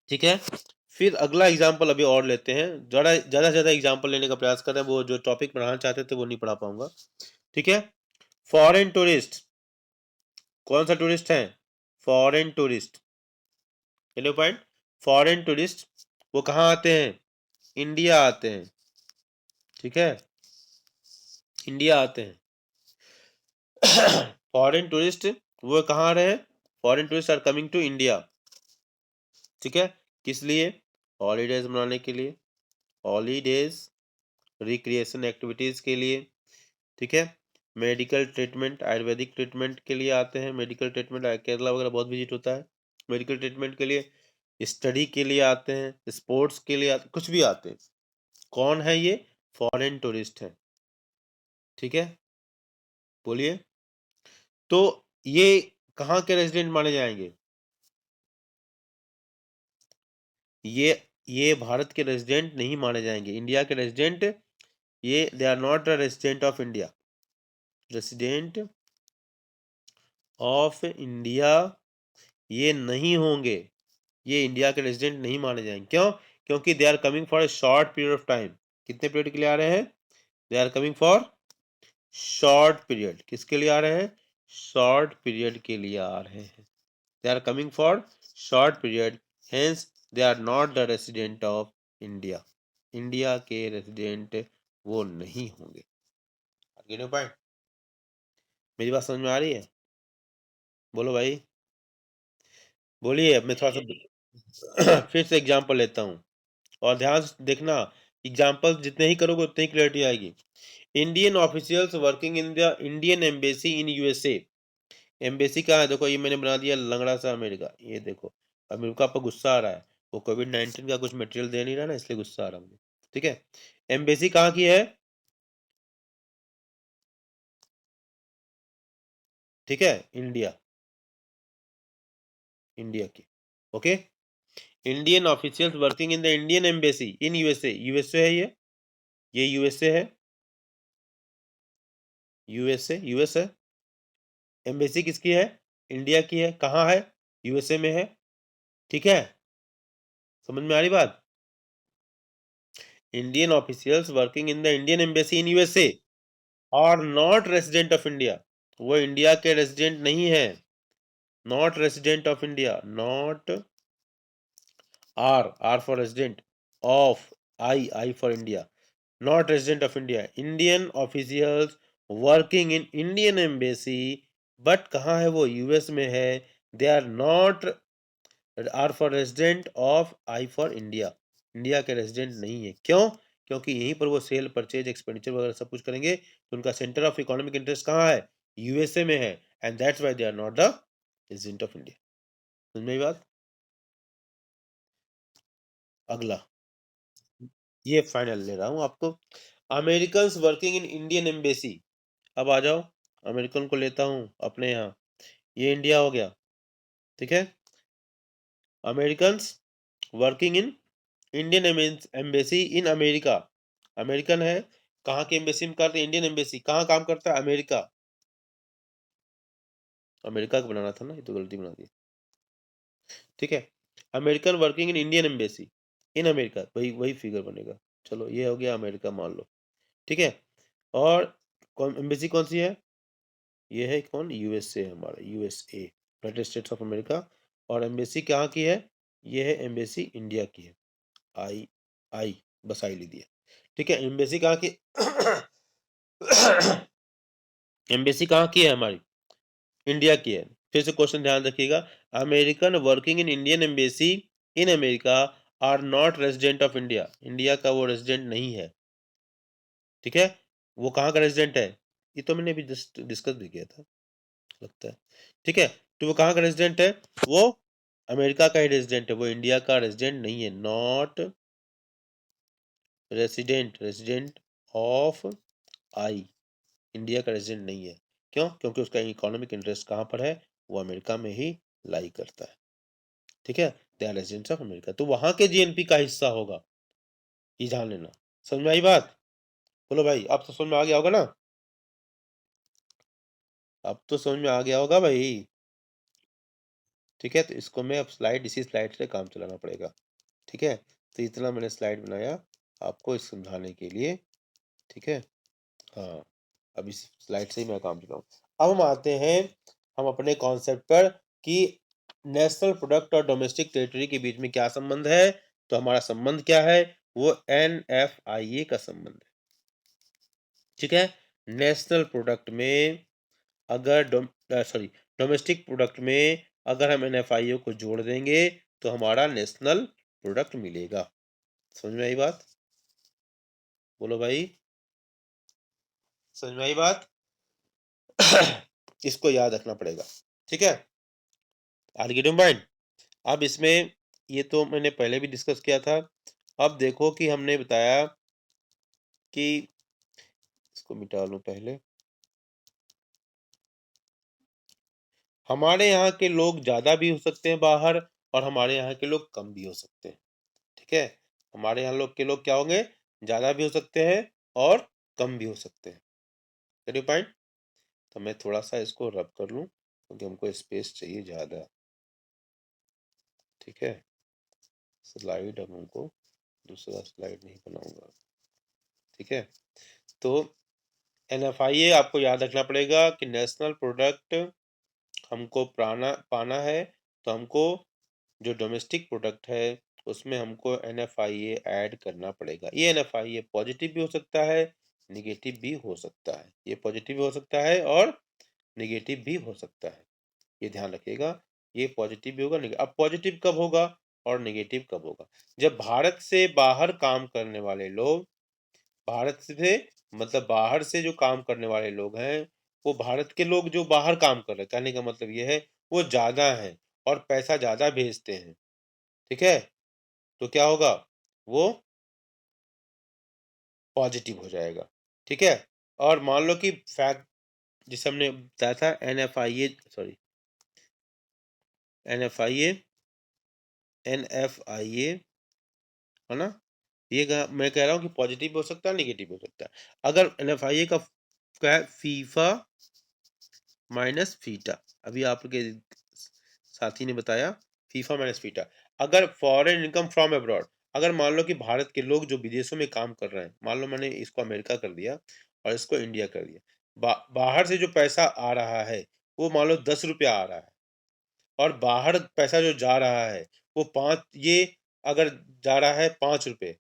ठीक है। फिर अगला एग्जाम्पल अभी और लेते हैं, ज्यादा से ज्यादा एग्जाम्पल लेने का प्रयास कर रहे हैं, वो जो टॉपिक पढ़ाना चाहते थे वो नहीं पढ़ा पाऊंगा, ठीक है। फॉरेन टूरिस्ट, कौन सा टूरिस्ट है? Foreign tourist, point. Foreign tourist वो कहाँ आते हैं? इंडिया आते हैं, ठीक है, इंडिया आते हैं। फॉरेन टूरिस्ट वो कहाँ आ रहे हैं? Foreign tourist are coming to India, ठीक है, किस लिए? हॉलीडेज मनाने के लिए, हॉलीडेज, रिक्रिएशन एक्टिविटीज के लिए, ठीक है। मेडिकल ट्रीटमेंट, आयुर्वेदिक ट्रीटमेंट के लिए आते हैं, मेडिकल ट्रीटमेंट केरला वगैरह बहुत विजिट होता है मेडिकल ट्रीटमेंट के लिए, स्टडी के लिए आते हैं, स्पोर्ट्स के लिए आते, कुछ भी आते हैं। कौन है ये? फॉरेन टूरिस्ट है, ठीक है, बोलिए। तो ये कहाँ के रेजिडेंट माने जाएंगे? ये भारत के रेजिडेंट नहीं माने जाएंगे, इंडिया के रेजिडेंट, ये they are not a resident of India, resident of India ये नहीं होंगे, ये इंडिया के रेजिडेंट नहीं माने जाएंगे। क्यों? क्योंकि they are coming for a short period of time. कितने पीरियड के लिए आ रहे हैं? They are coming for short period, किसके लिए आ रहे हैं? शॉर्ट पीरियड के लिए आ रहे हैं, they are coming for short period, hence they are not the resident of India, India के रेसिडेंट वो नहीं होंगे। पॉइंट, मेरी बात समझ में आ रही है? बोलो भाई, बोलिए। अब मैं थोड़ा सा फिर से एग्जांपल लेता हूँ, और ध्यान से देखना, एग्जांपल जितने ही करोगे उतनी ही क्लैरिटी आएगी। Indian officials working in the Indian embassy in USA, embassy कहाँ है? देखो ये मैंने बना दिया लंगड़ा सा अमेरिका, ये देखो अमेरिका पर गुस्सा आ रहा है, वो कोविड-19 का कुछ मटेरियल दे नहीं रहा ना, इसलिए गुस्सा आ रहा है मुझे, ठीक है। एम्बेसी कहाँ की है? ठीक है, इंडिया, इंडिया की, okay. Indian officials working in the Indian embassy in USA, USA है ये यूएसए है, यूएसए, यूएस है। एम्बेसी किसकी है? इंडिया की है, कहाँ है? यूएसए में है, ठीक है? समझ में आ रही बात? Indian officials working in the Indian embassy in USA are not resident of India. वो इंडिया के रेसिडेंट नहीं है। Not resident of India, not R for resident, of I for India, not resident of India. Indian officials working in Indian embassy, but कहाँ है वो? US में है। They are not R for resident of I for India. India के resident नहीं है। क्यों? क्योंकि यहीं पर वो सेल परचेज एक्सपेंडिचर वगैरह सब कुछ करेंगे, तो उनका सेंटर ऑफ इकोनॉमिक इंटरेस्ट कहाँ है? यूएसए में है, and that's why they are not the resident of India. समझ में आई बात? अगला, ये फाइनल ले रहा हूं आपको। American working in Indian embassy. अब आ जाओ, अमेरिकन को लेता हूं अपने यहाँ। ये इंडिया हो गया, ठीक है? American working in Indian embassy in America. American है, कहाँ की एम्बेसी में करते हैं? Indian embassy. कहाँ काम करता है? अमेरिका। अमेरिका को बनाना था ना, ये तो गलती बना दी, ठीक है? American working in Indian embassy in America, वही वही फिगर बनेगा। चलो, ये हो गया अमेरिका मान लो, ठीक है? और कौन एम्बेसी कौन सी है? ये है कौन? यूएसए है हमारा, USA, United states of America. और एम्बेसी कहाँ की है? ये है एम्बेसी इंडिया की है। आई आई बस आई ली दिया, ठीक है? एम्बेसी कहाँ की? एम्बेसी कहाँ की है हमारी? इंडिया की है। फिर से क्वेश्चन ध्यान रखिएगा। American working in Indian embassy in America are not resident of India. India का वो रेजिडेंट नहीं है, ठीक है? वो कहाँ का रेजिडेंट है? ये तो मैंने अभी जस्ट डिस्कस भी किया था लगता है, ठीक है? तो वो कहाँ का रेजिडेंट है? वो अमेरिका का ही रेजिडेंट है, वो इंडिया का रेजिडेंट नहीं है। Not resident, resident of I, India का रेजिडेंट नहीं है। क्यों? क्योंकि उसका इकोनॉमिक इंटरेस्ट कहाँ पर है? वो अमेरिका में ही लाई करता है, ठीक है? They are residents of America, तो वहां के जीएनपी का हिस्सा होगा, ये जान लेना। समझ में आई बात? बोलो भाई, अब तो समझ में आ गया होगा ना? अब तो समझ में आ गया होगा भाई, ठीक है? तो इसको मैं अब स्लाइड, इसी स्लाइड से काम चलाना पड़ेगा, ठीक है? तो इतना मैंने स्लाइड बनाया आपको इस समझाने के लिए, ठीक है? हाँ, अब इस स्लाइड से ही मैं काम चलाऊँ। अब हम आते हैं हम अपने कॉन्सेप्ट पर कि नेशनल प्रोडक्ट और डोमेस्टिक टेरिटरी के बीच में क्या संबंध है। तो हमारा संबंध क्या है? वो NFIA का संबंध है, ठीक है? नेशनल प्रोडक्ट में अगर डोमेस्टिक प्रोडक्ट में अगर हम NFIA को जोड़ देंगे तो हमारा नेशनल प्रोडक्ट मिलेगा। समझ में आई बात? बोलो भाई, समझ में आई बात? इसको याद रखना पड़ेगा, ठीक है? Are get mind. अब इसमें ये तो मैंने पहले भी डिस्कस किया था। अब देखो कि हमने बताया कि इसको मिटा लूं पहले। हमारे यहाँ के लोग ज्यादा भी हो सकते हैं बाहर, और हमारे यहाँ के लोग कम भी हो सकते हैं, ठीक है? हमारे यहाँ लोग के लोग क्या होंगे? ज्यादा भी हो सकते हैं और कम भी हो सकते हैं। चलिए पॉइंट। तो मैं थोड़ा सा इसको रब कर लूं क्योंकि हमको स्पेस चाहिए ज्यादा, ठीक है? स्लाइड अब हमको दूसरा स्लाइड नहीं बनाऊंगा, ठीक है? तो NFIA आपको याद रखना पड़ेगा कि नेशनल प्रोडक्ट हमको पाना है, तो हमको जो डोमेस्टिक प्रोडक्ट है उसमें हमको NFIA ऐड करना पड़ेगा। ये NFIA पॉजिटिव भी हो सकता है, निगेटिव भी हो सकता है। ये पॉजिटिव भी हो सकता है और निगेटिव भी हो सकता है, ये ध्यान रखिएगा। ये पॉजिटिव भी होगा, अब पॉजिटिव कब होगा और निगेटिव कब होगा? जब भारत से बाहर काम करने वाले लोग, भारत से मतलब बाहर से जो काम करने वाले लोग हैं, वो भारत के लोग जो बाहर काम कर रहे हैं, कहने का मतलब ये है वो ज्यादा हैं और पैसा ज्यादा भेजते हैं, ठीक है? तो क्या होगा? वो पॉजिटिव हो जाएगा, ठीक है? और मान लो कि फैक्ट जिसे हमने बताया था NFIA, सॉरी, NFIA, NFIA, है ना? मैं कह रहा हूँ कि पॉजिटिव भी हो सकता है, निगेटिव भी हो सकता है। अगर NFIA का क्या है? FIFA minus FITA. अभी आपके साथी ने बताया फीफा माइनस फीटा। अगर फॉरेन इनकम फ्रॉम अब्रॉड, अगर मान लो कि भारत के लोग जो विदेशों में काम कर रहे हैं, मान लो मैंने इसको अमेरिका कर दिया और इसको इंडिया कर दिया, बाहर से जो पैसा आ रहा है वो मान लो 10 रुपया आ रहा है, और बाहर पैसा जो जा रहा है वो 5, ये अगर जा रहा है 5 रुपए,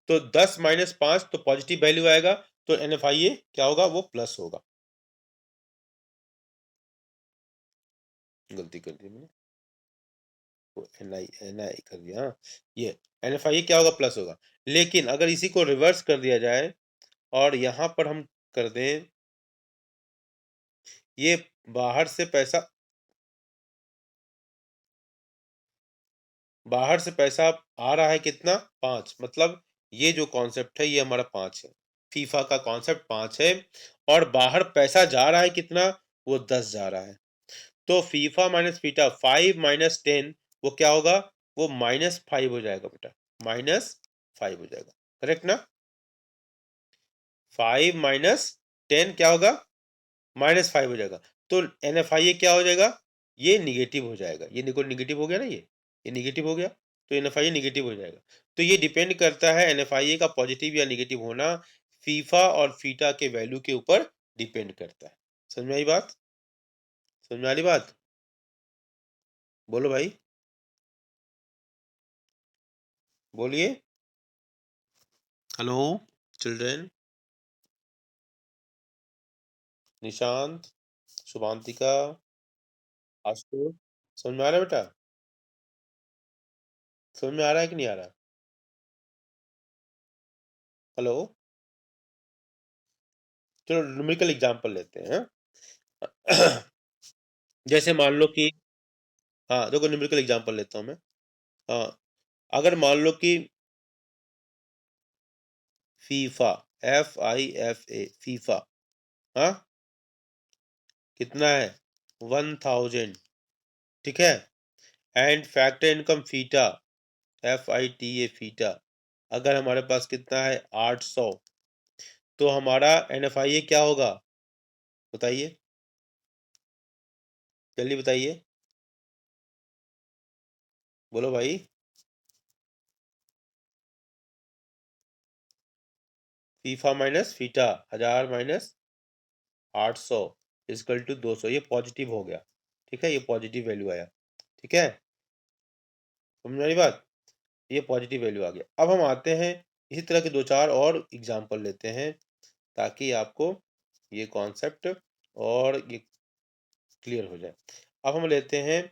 तो 10 - 5 तो पॉजिटिव वैल्यू आएगा, तो NFIA क्या होगा, वो प्लस होगा। गलती कर दी मैंने, वो NI कर दिया। हाँ, ये NFIA क्या होगा, प्लस होगा। लेकिन अगर इसी को रिवर्स कर दिया जाए और यहाँ पर हम कर दें, ये बाहर से पैसा, बाहर से पैसा आ रहा है कितना, 5, मतलब ये जो कॉन्सेप्ट है ये हमारा 5 है। फीफा का कॉन्सेप्ट 5 है, और बाहर पैसा जा रहा है कितना, वो 10 जा रहा है। तो फीफा माइनस फीटा 5 - 10 वो क्या होगा, वो -5 हो जाएगा बेटा, -5 हो जाएगा। करेक्ट ना? 5 - 10 क्या होगा, -5 हो जाएगा। तो NFIA क्या हो जाएगा, ये निगेटिव हो जाएगा। ये देखो निगेटिव हो गया ना, ये निगेटिव हो गया, तो NFIA निगेटिव हो जाएगा। तो ये डिपेंड करता है NFIA का पॉजिटिव या निगेटिव होना, फीफा और फीटा के वैल्यू के ऊपर डिपेंड करता है। समझ में आई बात? समझ में आ रही बात? बोलो भाई, बोलिए। हेलो चिल्ड्रेन, निशांत, शुभांतिका, आशुतोष, समझ में आ रहा है बेटा? समझ में आ रहा है कि नहीं आ रहा? हेलो, चलो न्यूमेरिकल एग्जांपल लेते हैं, हाँ? जैसे मान लो कि, हाँ देखो न्यूमेरिकल एग्जांपल लेता हूँ मैं। हाँ, अगर मान लो कि फीफा, FIFA फीफा, हाँ कितना है, 1000, ठीक है। And factor income FITA, FITA FITA, अगर हमारे पास कितना है 800, तो हमारा NFIA क्या होगा, बताइए, जल्दी बताइए, बोलो भाई। FIFA minus FITA, 1000 minus 800 is equal to 200, ये पॉजिटिव हो गया, ठीक है, ये पॉजिटिव वैल्यू आया, ठीक है, समझ में आई बात? ये पॉजिटिव वैल्यू आ गया। अब हम आते हैं, इसी तरह के दो चार और एग्जाम्पल लेते हैं, ताकि आपको ये कॉन्सेप्ट और ये क्लियर हो जाए। अब हम लेते हैं,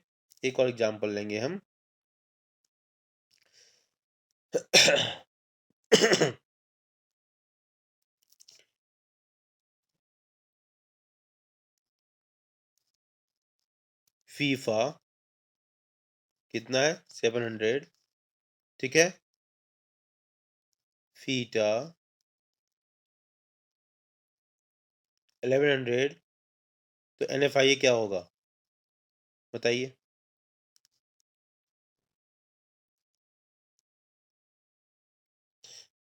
एक और एग्जाम्पल लेंगे हम। फीफा कितना है, 700, ठीक है, फीटा 1100, तो NFIA क्या होगा, बताइए।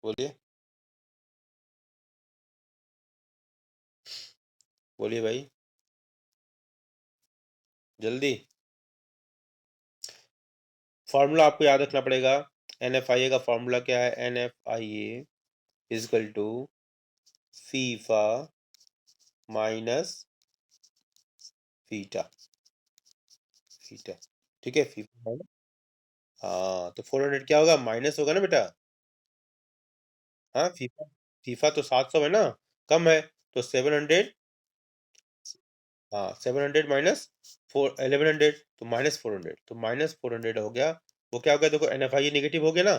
बोलिए, बोलिए भाई, जल्दी। फॉर्मूला आपको याद रखना पड़ेगा। NFIA का फॉर्मूला क्या है, NFIA is equal to FIFA minus FITA, FITA, ठीक है, फीफा माइनस, हाँ तो 400 क्या होगा, माइनस होगा ना बेटा। हाँ फीफा, फीफा तो 700 है ना, कम है, तो 700, हाँ 700 माइनस 1100, तो -400, तो -400 हो गया। वो क्या हो गया, देखो NFIA निगेटिव हो गया ना,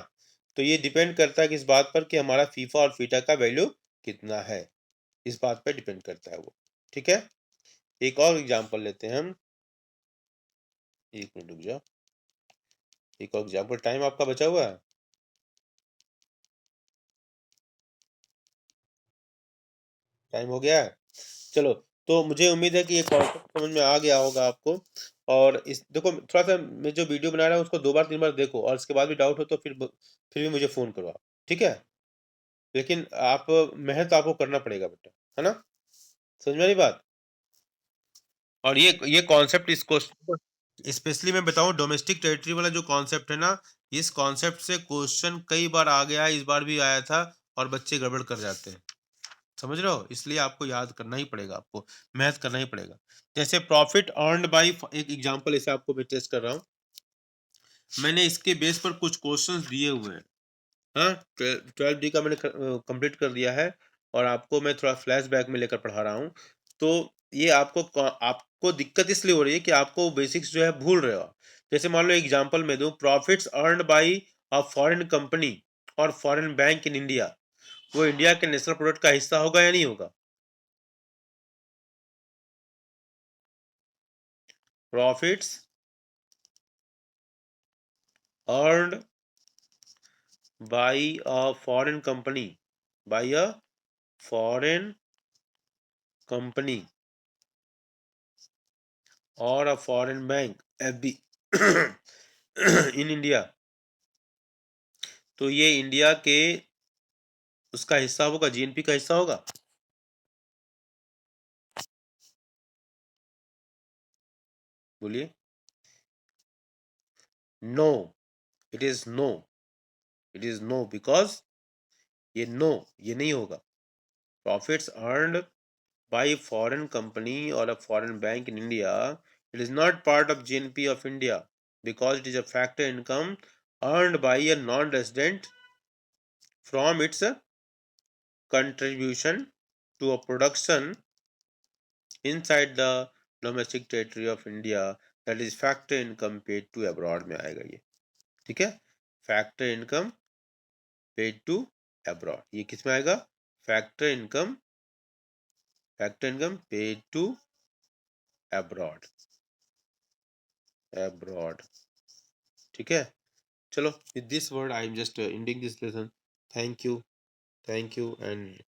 तो ये डिपेंड करता है किस बात पर, कि हमारा फीफा और फीटा का वैल्यू कितना है, इस बात पर डिपेंड करता है वो, ठीक है। एक और एग्जांपल लेते हैं हम, एक मिनट रुक जाओ, एक और एग्जांपल, टाइम आपका बचा हुआ है, टाइम हो गया है, चलो। तो मुझे उम्मीद है कि ये कॉन्सेप्ट समझ में आ गया होगा आपको। और इस देखो, थोड़ा सा मैं जो वीडियो बना रहा हूँ उसको 2 बार 3 बार देखो, और उसके बाद भी डाउट हो तो फिर भी मुझे फ़ोन करो आप, ठीक है। लेकिन आप, मेहनत आपको करना पड़ेगा बेटा, है ना? समझ में आई बात? और ये कॉन्सेप्ट इस क्वेश्चन, स्पेशली मैं बताऊं डोमेस्टिक टेरिटरी वाला जो कॉन्सेप्ट है ना, इस कॉन्सेप्ट से क्वेश्चन कई बार आ गया है, इस बार भी आया था, और बच्चे गड़बड़ कर जाते हैं। समझ रहे हो? इसलिए आपको याद करना ही पड़ेगा, आपको मैथ करना ही पड़ेगा। जैसे प्रॉफिट अर्नड बाई, एक एग्जांपल ऐसे आपको मैं टेस्ट कर रहा हूँ, मैंने इसके बेस पर कुछ क्वेश्चंस दिए हुए हैं। हाँ, 12th का मैंने कंप्लीट कर दिया है, और आपको मैं थोड़ा फ्लैशबैक में लेकर पढ़ा रहा हूँ। तो ये आपको दिक्कत इसलिए हो रही है कि आपको बेसिक्स जो है भूल रहे हो। जैसे मान लो एग्जांपल मैं दूं, profits earned by a foreign company और फॉरेन बैंक इन इंडिया, वो इंडिया के नेशनल प्रोडक्ट का हिस्सा होगा या नहीं होगा? Profits earned by a foreign company, by a foreign company और a foreign bank, FB, in India, तो ये इंडिया के उसका हिस्सा होगा, जीएनपी का हिस्सा होगा? बोलिए। No, it is no, it is no, because ये नो, ये नहीं होगा। Profits earned by foreign company और a foreign bank in India, it is not part of GNP of India, because it is a factor income earned by a non resident from its contribution to a production inside the domestic territory of India, that is factor income paid to abroad में आएगा ये। ठीक है, factor income paid to abroad, ये किस में आएगा? Factor income, factor income paid to abroad, abroad. ठीक है, चलो, with this word I am just ending this lesson. Thank you, thank you, and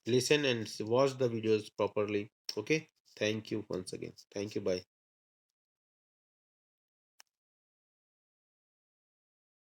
listen and watch the videos properly. Okay, thank you once again, thank you, bye.